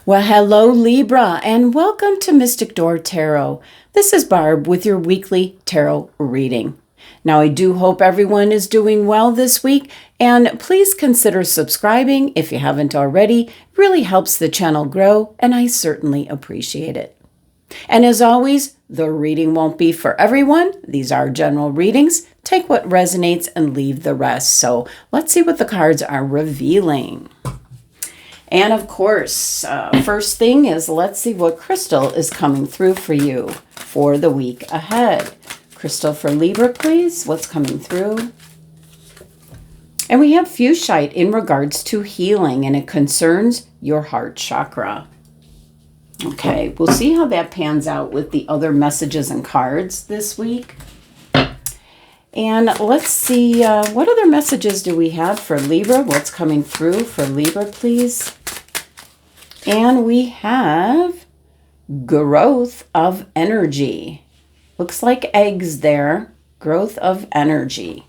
Well, hello, Libra, and welcome to Mystic Door Tarot. This is Barb with your weekly tarot reading. Now, I do hope everyone is doing well this week, and please consider subscribing if you haven't already. It really helps the channel grow, and I certainly appreciate it. And as always, the reading won't be for everyone. These are general readings. Take what resonates and leave the rest. So let's see what the cards are revealing. And of course, first thing is, let's see what crystal is coming through for you for the week ahead. Crystal for Libra, please. What's coming through? And we have Fuchsite in regards to healing, and it concerns your heart chakra. Okay, we'll see how that pans out with the other messages and cards this week. And let's see, what other messages do we have for Libra? What's coming through for Libra, please? And we have growth of energy. Looks like eggs there. Growth of energy.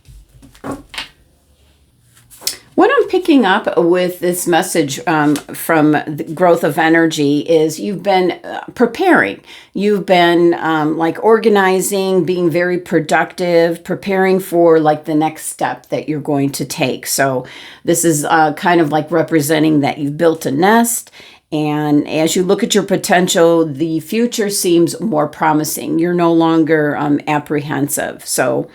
What I'm picking up with this message from the growth of energy is you've been preparing. You've been like organizing, being very productive, preparing for like the next step that you're going to take. So this is kind of like representing that you've built a nest. And as you look at your potential, the future seems more promising. You're no longer apprehensive. So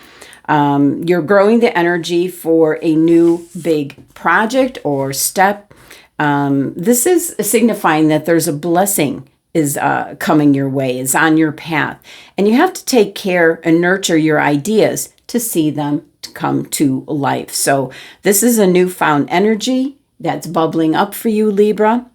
you're growing the energy for a new big project or step. This is signifying that there's a blessing is coming your way, is on your path. And you have to take care and nurture your ideas to see them to come to life. So this is a newfound energy that's bubbling up for you, Libra.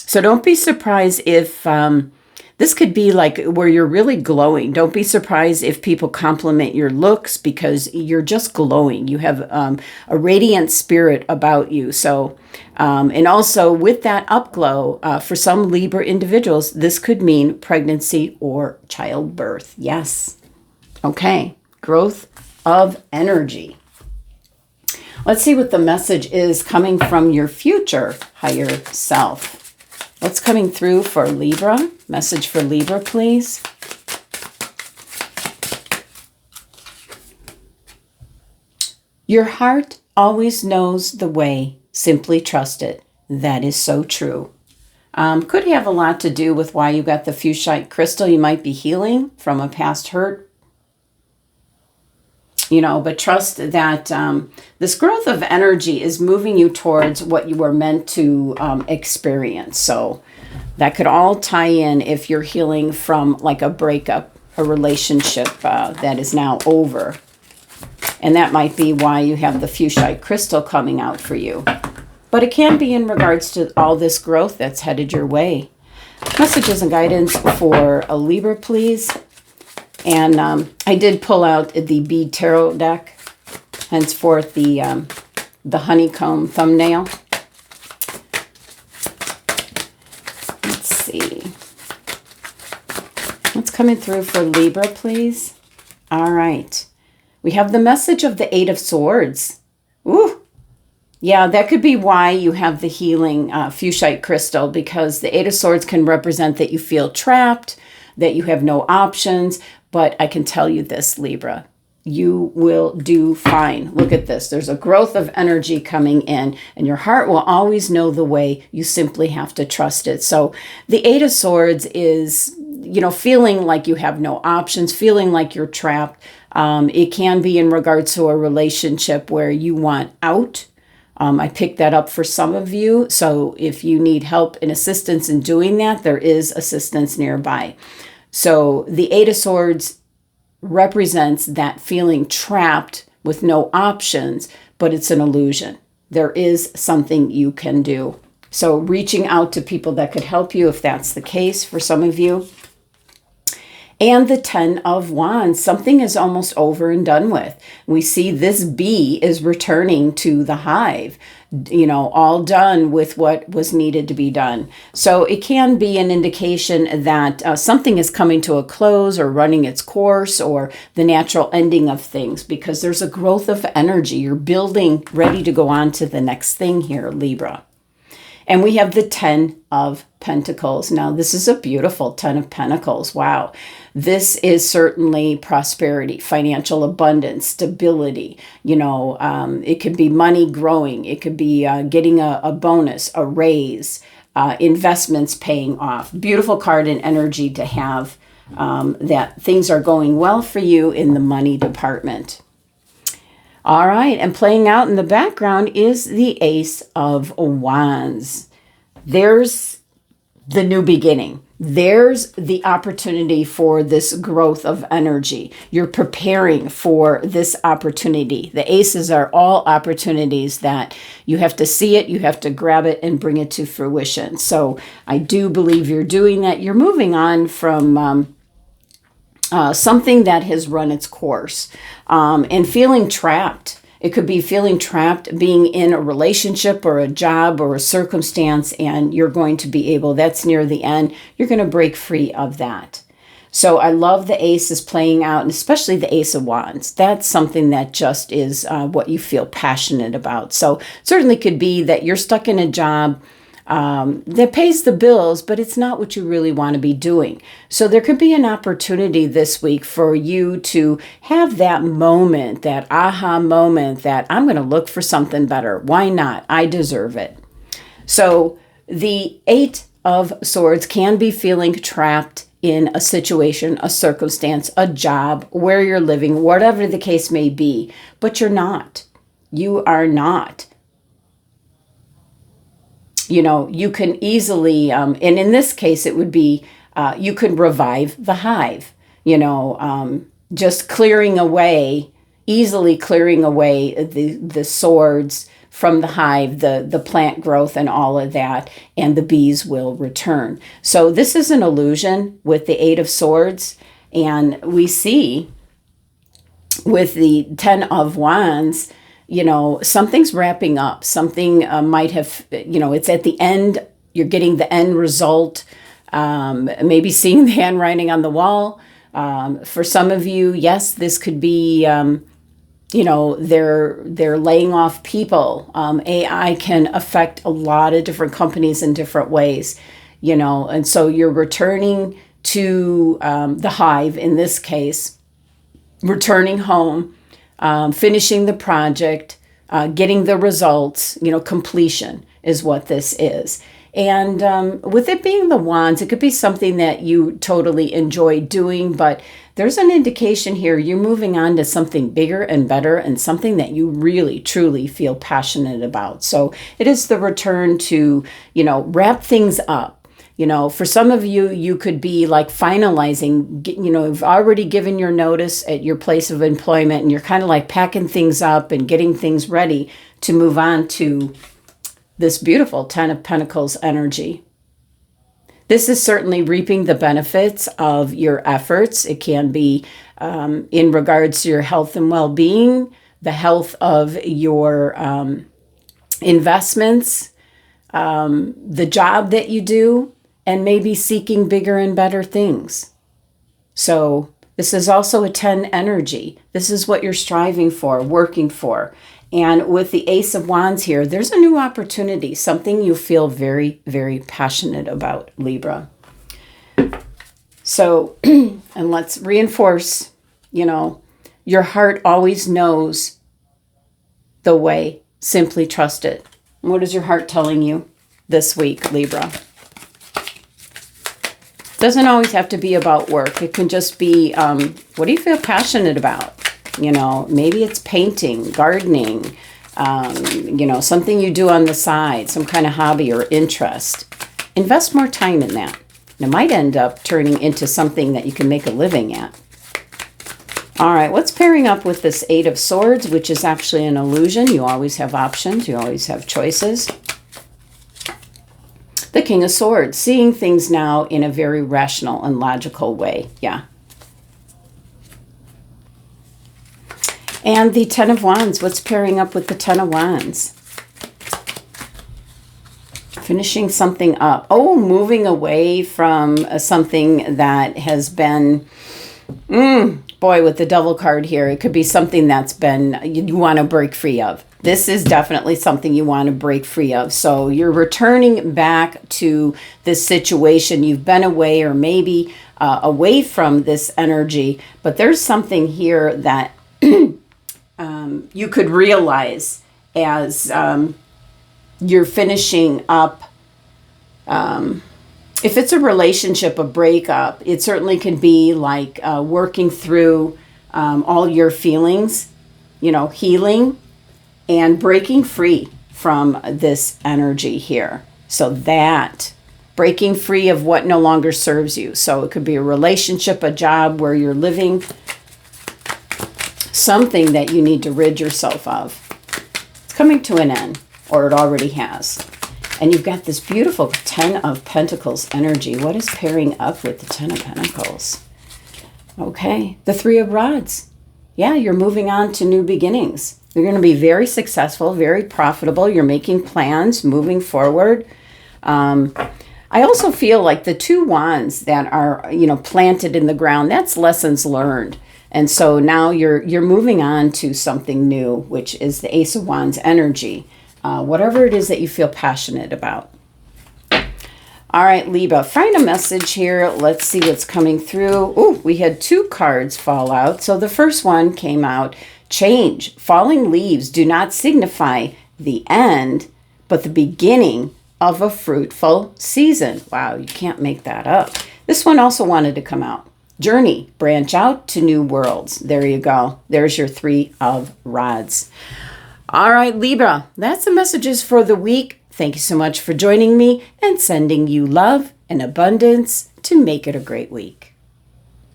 So don't be surprised if this could be like where you're really glowing. Don't be surprised if people compliment your looks because you're just glowing. You have a radiant spirit about you. So, and also with that upglow, for some Libra individuals, this could mean pregnancy or childbirth. Yes. Okay. Growth of energy. Let's see what the message is coming from your future higher self. What's coming through for Libra? Message for Libra, please. Your heart always knows the way. Simply trust it. That is so true. Could have a lot to do with why you got the Fuchsite crystal. You might be healing from a past hurt. But trust that this growth of energy is moving you towards what you were meant to experience. So that could all tie in if you're healing from like a breakup, a relationship that is now over. And that might be why you have the Fuchsite crystal coming out for you. But it can be in regards to all this growth that's headed your way. Messages and guidance for a Libra, please. And I did pull out the bead tarot deck, henceforth the honeycomb thumbnail. Let's see. What's coming through for Libra, please? All right. We have the message of the Eight of Swords. Ooh. Yeah, that could be why you have the healing Fuchsite crystal, because the Eight of Swords can represent that you feel trapped, that you have no options. But I can tell you this, Libra, you will do fine. Look at this. There's a growth of energy coming in, and your heart will always know the way. You simply have to trust it. So the Eight of Swords is, feeling like you have no options, feeling like you're trapped. It can be in regards to a relationship where you want out. I picked that up for some of you. So if you need help and assistance in doing that, there is assistance nearby. So the Eight of Swords represents that feeling trapped with no options, but it's an illusion. There is something you can do. So reaching out to people that could help you if that's the case for some of you. And the Ten of Wands, something is almost over and done with. We see this bee is returning to the hive, all done with what was needed to be done. So it can be an indication that something is coming to a close or running its course, or the natural ending of things, because there's a growth of energy. You're building, ready to go on to the next thing here, Libra. And we have the 10 of Pentacles. Now, this is a beautiful 10 of Pentacles. Wow. This is certainly prosperity, financial abundance, stability. It could be money growing. It could be getting a bonus, a raise, investments paying off. Beautiful card and energy to have, that things are going well for you in the money department. All right, and playing out in the background is the Ace of Wands. There's the new beginning. There's the opportunity for this growth of energy. You're preparing for this opportunity. The aces are all opportunities that you have to see it, you have to grab it and bring it to fruition. So I do believe you're doing that. You're moving on from something that has run its course, and feeling trapped. It could be feeling trapped, being in a relationship or a job or a circumstance, and you're going to be able, that's near the end, you're going to break free of that. So I love the aces playing out, and especially the Ace of Wands. That's something that just is what you feel passionate about. So certainly could be that you're stuck in a job that pays the bills, but it's not what you really want to be doing. So there could be an opportunity this week for you to have that moment, that aha moment, that I'm going to look for something better. Why not? I deserve it. So the 8 of Swords can be feeling trapped in a situation, a circumstance, a job, where you're living, whatever the case may be, but you're not. You are not. You can easily, and in this case, it would be, you could revive the hive, just clearing away, easily clearing away the swords from the hive, the plant growth and all of that, and the bees will return. So this is an illusion with the 8 of Swords, and we see with the 10 of Wands, something's wrapping up. Something might have, it's at the end. You're getting the end result. Maybe seeing the handwriting on the wall. For some of you, yes, this could be, they're laying off people. AI can affect a lot of different companies in different ways, and so you're returning to the hive in this case, returning home. Finishing the project, getting the results, completion is what this is. And with it being the wands, it could be something that you totally enjoy doing, but there's an indication here you're moving on to something bigger and better and something that you really, truly feel passionate about. So it is the return to, wrap things up. For some of you, you could be like finalizing, you've already given your notice at your place of employment and you're kind of like packing things up and getting things ready to move on to this beautiful 10 of Pentacles energy. This is certainly reaping the benefits of your efforts. It can be in regards to your health and well-being, the health of your investments, the job that you do, and maybe seeking bigger and better things. So this is also a 10 energy. This is what you're striving for, working for. And with the Ace of Wands here, there's a new opportunity, something you feel very, very passionate about, Libra. So, and let's reinforce, your heart always knows the way. Simply trust it. And what is your heart telling you this week, Libra? Doesn't always have to be about work. It can just be, what do you feel passionate about? Maybe it's painting, gardening, something you do on the side, some kind of hobby or interest. Invest more time in that. It might end up turning into something that you can make a living at. All right, what's pairing up with this 8 of Swords, which is actually an illusion? You always have options. You always have choices. The King of Swords, seeing things now in a very rational and logical way. Yeah. And the 10 of Wands, what's pairing up with the 10 of Wands? Finishing something up. Oh, moving away from something that has been, boy, with the Devil card here, it could be something that's been, you want to break free of. this is definitely something you want to break free of. So you're returning back to this situation. You've been away, or maybe away from this energy, but there's something here that you could realize as you're finishing up. If it's a relationship, a breakup, it certainly can be like working through all your feelings, healing and breaking free from this energy here. So that breaking free of what no longer serves you. So it could be a relationship, a job where you're living, something that you need to rid yourself of. It's coming to an end, or it already has. And you've got this beautiful 10 of Pentacles energy. What is pairing up with the 10 of Pentacles? Okay, the 3 of Rods. Yeah, you're moving on to new beginnings. You're going to be very successful, very profitable. You're making plans, moving forward. I also feel like the 2 wands that are, planted in the ground, that's lessons learned. And so now you're moving on to something new, which is the Ace of Wands energy. Whatever it is that you feel passionate about. All right, Libra, find a message here. Let's see what's coming through. Oh, we had 2 cards fall out. So the first one came out, change. Falling leaves do not signify the end, but the beginning of a fruitful season. Wow, you can't make that up. This one also wanted to come out. Journey, branch out to new worlds. There you go. There's your 3 of Rods. All right, Libra, that's the messages for the week. Thank you so much for joining me and sending you love and abundance to make it a great week.